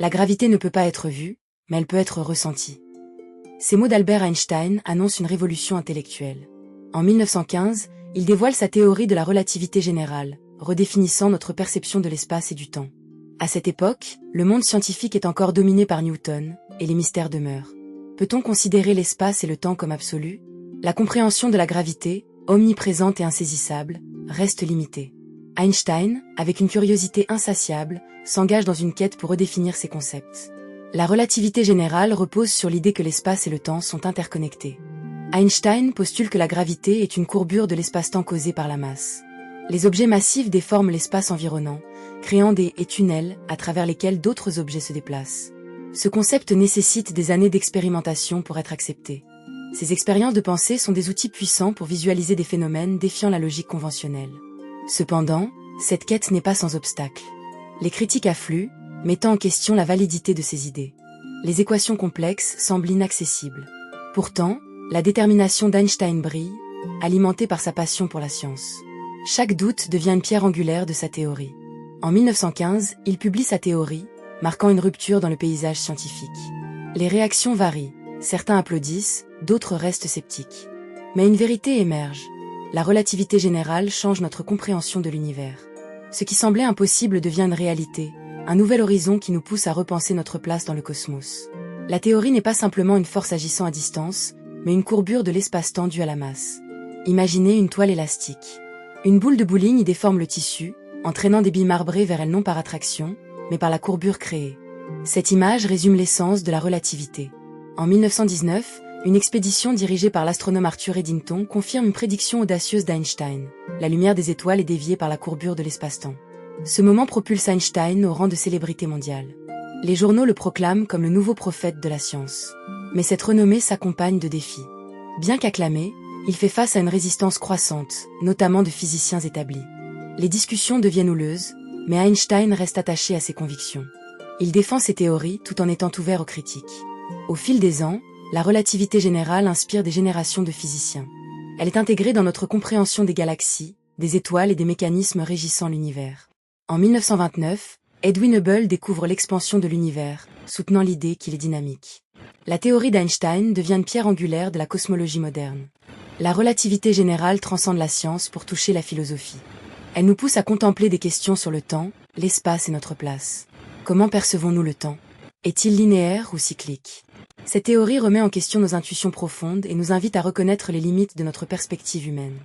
La gravité ne peut pas être vue, mais elle peut être ressentie. Ces mots d'Albert Einstein annoncent une révolution intellectuelle. En 1915, il dévoile sa théorie de la relativité générale, redéfinissant notre perception de l'espace et du temps. À cette époque, le monde scientifique est encore dominé par Newton, et les mystères demeurent. Peut-on considérer l'espace et le temps comme absolus? La compréhension de la gravité, omniprésente et insaisissable, reste limitée. Einstein, avec une curiosité insatiable, s'engage dans une quête pour redéfinir ces concepts. La relativité générale repose sur l'idée que l'espace et le temps sont interconnectés. Einstein postule que la gravité est une courbure de l'espace-temps causée par la masse. Les objets massifs déforment l'espace environnant, créant des tunnels à travers lesquels d'autres objets se déplacent. Ce concept nécessite des années d'expérimentation pour être accepté. Ces expériences de pensée sont des outils puissants pour visualiser des phénomènes défiant la logique conventionnelle. Cependant, cette quête n'est pas sans obstacle. Les critiques affluent, mettant en question la validité de ces idées. Les équations complexes semblent inaccessibles. Pourtant, la détermination d'Einstein brille, alimentée par sa passion pour la science. Chaque doute devient une pierre angulaire de sa théorie. En 1915, il publie sa théorie, marquant une rupture dans le paysage scientifique. Les réactions varient, certains applaudissent, d'autres restent sceptiques. Mais une vérité émerge. La relativité générale change notre compréhension de l'univers. Ce qui semblait impossible devient une réalité, un nouvel horizon qui nous pousse à repenser notre place dans le cosmos. La théorie n'est pas simplement une force agissant à distance, mais une courbure de l'espace-temps due à la masse. Imaginez une toile élastique. Une boule de bowling y déforme le tissu, entraînant des billes marbrées vers elle non par attraction, mais par la courbure créée. Cette image résume l'essence de la relativité. En 1919, une expédition dirigée par l'astronome Arthur Eddington confirme une prédiction audacieuse d'Einstein. La lumière des étoiles est déviée par la courbure de l'espace-temps. Ce moment propulse Einstein au rang de célébrité mondiale. Les journaux le proclament comme le nouveau prophète de la science. Mais cette renommée s'accompagne de défis. Bien qu'acclamé, il fait face à une résistance croissante, notamment de physiciens établis. Les discussions deviennent houleuses, mais Einstein reste attaché à ses convictions. Il défend ses théories tout en étant ouvert aux critiques. Au fil des ans, la relativité générale inspire des générations de physiciens. Elle est intégrée dans notre compréhension des galaxies, des étoiles et des mécanismes régissant l'univers. En 1929, Edwin Hubble découvre l'expansion de l'univers, soutenant l'idée qu'il est dynamique. La théorie d'Einstein devient une pierre angulaire de la cosmologie moderne. La relativité générale transcende la science pour toucher la philosophie. Elle nous pousse à contempler des questions sur le temps, l'espace et notre place. Comment percevons-nous le temps? Est-il linéaire ou cyclique? Cette théorie remet en question nos intuitions profondes et nous invite à reconnaître les limites de notre perspective humaine.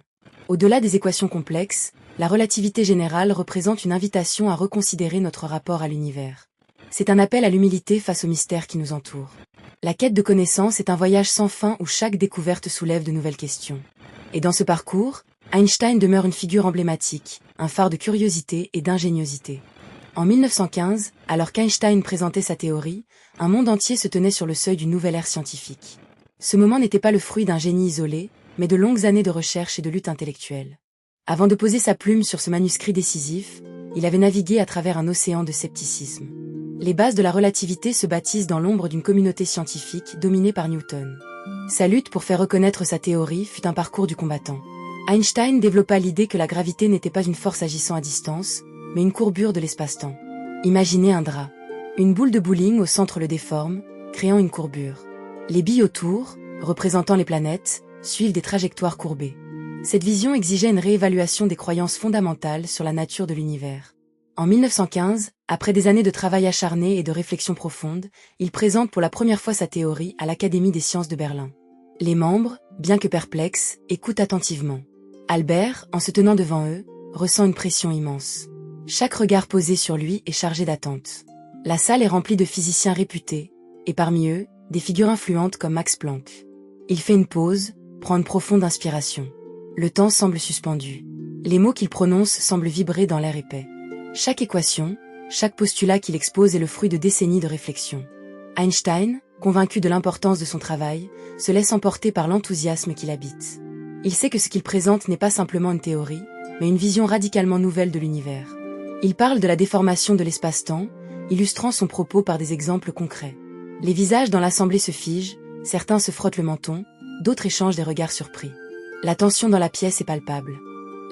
Au-delà des équations complexes, la relativité générale représente une invitation à reconsidérer notre rapport à l'univers. C'est un appel à l'humilité face aux mystères qui nous entourent. La quête de connaissance est un voyage sans fin où chaque découverte soulève de nouvelles questions. Et dans ce parcours, Einstein demeure une figure emblématique, un phare de curiosité et d'ingéniosité. En 1915, alors qu'Einstein présentait sa théorie, un monde entier se tenait sur le seuil d'une nouvelle ère scientifique. Ce moment n'était pas le fruit d'un génie isolé, mais de longues années de recherche et de lutte intellectuelle. Avant de poser sa plume sur ce manuscrit décisif, il avait navigué à travers un océan de scepticisme. Les bases de la relativité se bâtissent dans l'ombre d'une communauté scientifique dominée par Newton. Sa lutte pour faire reconnaître sa théorie fut un parcours du combattant. Einstein développa l'idée que la gravité n'était pas une force agissant à distance, mais une courbure de l'espace-temps. Imaginez un drap. Une boule de bowling au centre le déforme, créant une courbure. Les billes autour, représentant les planètes, suivent des trajectoires courbées. Cette vision exigeait une réévaluation des croyances fondamentales sur la nature de l'univers. En 1915, après des années de travail acharné et de réflexion profonde, il présente pour la première fois sa théorie à l'Académie des sciences de Berlin. Les membres, bien que perplexes, écoutent attentivement. Albert, en se tenant devant eux, ressent une pression immense. Chaque regard posé sur lui est chargé d'attente. La salle est remplie de physiciens réputés, et parmi eux, des figures influentes comme Max Planck. Il fait une pause, prend une profonde inspiration. Le temps semble suspendu. Les mots qu'il prononce semblent vibrer dans l'air épais. Chaque équation, chaque postulat qu'il expose est le fruit de décennies de réflexion. Einstein, convaincu de l'importance de son travail, se laisse emporter par l'enthousiasme qui l'habite. Il sait que ce qu'il présente n'est pas simplement une théorie, mais une vision radicalement nouvelle de l'univers. Il parle de la déformation de l'espace-temps, illustrant son propos par des exemples concrets. Les visages dans l'assemblée se figent, certains se frottent le menton, d'autres échangent des regards surpris. La tension dans la pièce est palpable.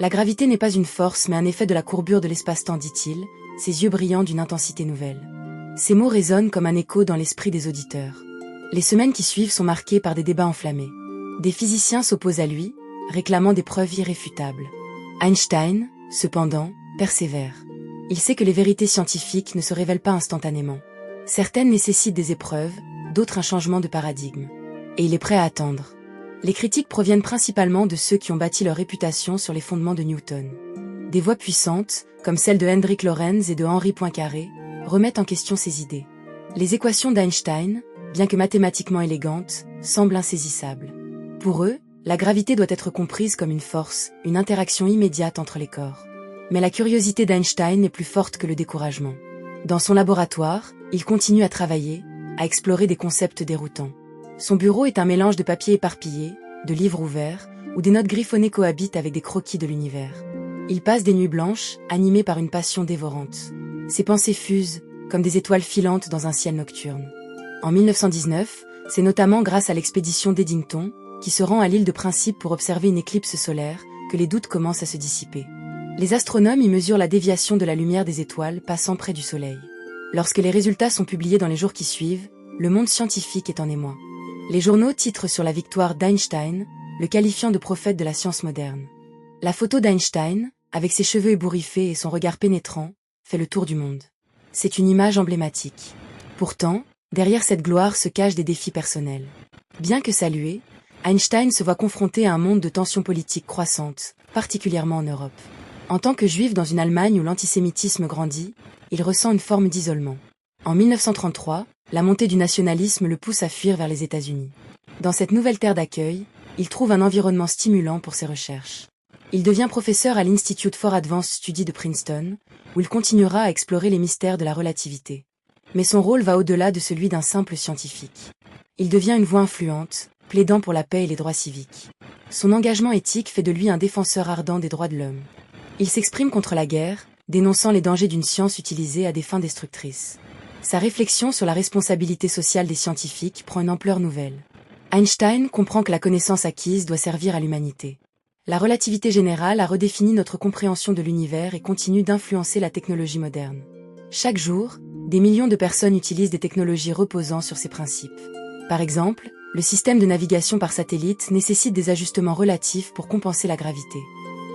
La gravité n'est pas une force mais un effet de la courbure de l'espace-temps, dit-il, ses yeux brillant d'une intensité nouvelle. Ces mots résonnent comme un écho dans l'esprit des auditeurs. Les semaines qui suivent sont marquées par des débats enflammés. Des physiciens s'opposent à lui, réclamant des preuves irréfutables. Einstein, cependant, persévère. Il sait que les vérités scientifiques ne se révèlent pas instantanément. Certaines nécessitent des épreuves, d'autres un changement de paradigme. Et il est prêt à attendre. Les critiques proviennent principalement de ceux qui ont bâti leur réputation sur les fondements de Newton. Des voix puissantes, comme celles de Hendrik Lorentz et de Henri Poincaré, remettent en question ces idées. Les équations d'Einstein, bien que mathématiquement élégantes, semblent insaisissables. Pour eux, la gravité doit être comprise comme une force, une interaction immédiate entre les corps. Mais la curiosité d'Einstein est plus forte que le découragement. Dans son laboratoire, il continue à travailler, à explorer des concepts déroutants. Son bureau est un mélange de papiers éparpillés, de livres ouverts, où des notes griffonnées cohabitent avec des croquis de l'univers. Il passe des nuits blanches, animé par une passion dévorante. Ses pensées fusent, comme des étoiles filantes dans un ciel nocturne. En 1919, c'est notamment grâce à l'expédition d'Eddington, qui se rend à l'île de Principe pour observer une éclipse solaire, que les doutes commencent à se dissiper. Les astronomes y mesurent la déviation de la lumière des étoiles passant près du Soleil. Lorsque les résultats sont publiés dans les jours qui suivent, le monde scientifique est en émoi. Les journaux titrent sur la victoire d'Einstein, le qualifiant de prophète de la science moderne. La photo d'Einstein, avec ses cheveux ébouriffés et son regard pénétrant, fait le tour du monde. C'est une image emblématique. Pourtant, derrière cette gloire se cachent des défis personnels. Bien que salué, Einstein se voit confronté à un monde de tensions politiques croissantes, particulièrement en Europe. En tant que juif dans une Allemagne où l'antisémitisme grandit, il ressent une forme d'isolement. En 1933, la montée du nationalisme le pousse à fuir vers les États-Unis. Dans cette nouvelle terre d'accueil, il trouve un environnement stimulant pour ses recherches. Il devient professeur à l'Institute for Advanced Study de Princeton, où il continuera à explorer les mystères de la relativité. Mais son rôle va au-delà de celui d'un simple scientifique. Il devient une voix influente, plaidant pour la paix et les droits civiques. Son engagement éthique fait de lui un défenseur ardent des droits de l'homme. Il s'exprime contre la guerre, dénonçant les dangers d'une science utilisée à des fins destructrices. Sa réflexion sur la responsabilité sociale des scientifiques prend une ampleur nouvelle. Einstein comprend que la connaissance acquise doit servir à l'humanité. La relativité générale a redéfini notre compréhension de l'univers et continue d'influencer la technologie moderne. Chaque jour, des millions de personnes utilisent des technologies reposant sur ces principes. Par exemple, le système de navigation par satellite nécessite des ajustements relatifs pour compenser la gravité.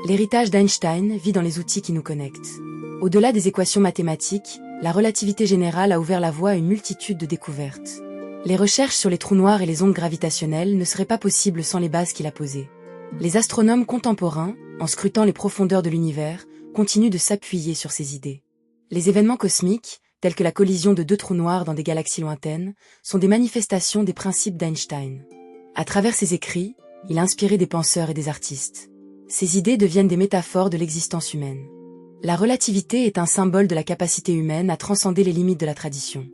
L'héritage d'Einstein vit dans les outils qui nous connectent. Au-delà des équations mathématiques, la relativité générale a ouvert la voie à une multitude de découvertes. Les recherches sur les trous noirs et les ondes gravitationnelles ne seraient pas possibles sans les bases qu'il a posées. Les astronomes contemporains, en scrutant les profondeurs de l'univers, continuent de s'appuyer sur ces idées. Les événements cosmiques, tels que la collision de deux trous noirs dans des galaxies lointaines, sont des manifestations des principes d'Einstein. À travers ses écrits, il a inspiré des penseurs et des artistes. Ces idées deviennent des métaphores de l'existence humaine. La relativité est un symbole de la capacité humaine à transcender les limites de la tradition.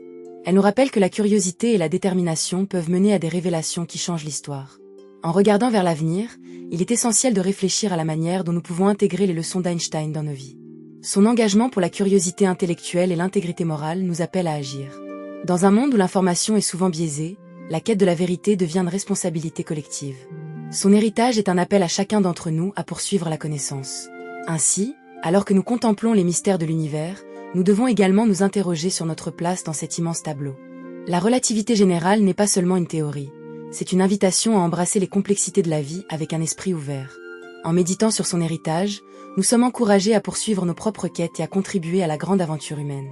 Elle nous rappelle que la curiosité et la détermination peuvent mener à des révélations qui changent l'histoire. En regardant vers l'avenir, il est essentiel de réfléchir à la manière dont nous pouvons intégrer les leçons d'Einstein dans nos vies. Son engagement pour la curiosité intellectuelle et l'intégrité morale nous appelle à agir. Dans un monde où l'information est souvent biaisée, la quête de la vérité devient une responsabilité collective. Son héritage est un appel à chacun d'entre nous à poursuivre la connaissance. Ainsi, alors que nous contemplons les mystères de l'univers, nous devons également nous interroger sur notre place dans cet immense tableau. La relativité générale n'est pas seulement une théorie, c'est une invitation à embrasser les complexités de la vie avec un esprit ouvert. En méditant sur son héritage, nous sommes encouragés à poursuivre nos propres quêtes et à contribuer à la grande aventure humaine.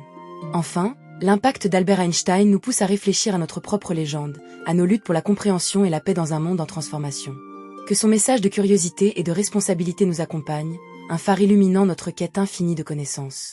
Enfin, l'impact d'Albert Einstein nous pousse à réfléchir à notre propre légende, à nos luttes pour la compréhension et la paix dans un monde en transformation. Que son message de curiosité et de responsabilité nous accompagne, un phare illuminant notre quête infinie de connaissances.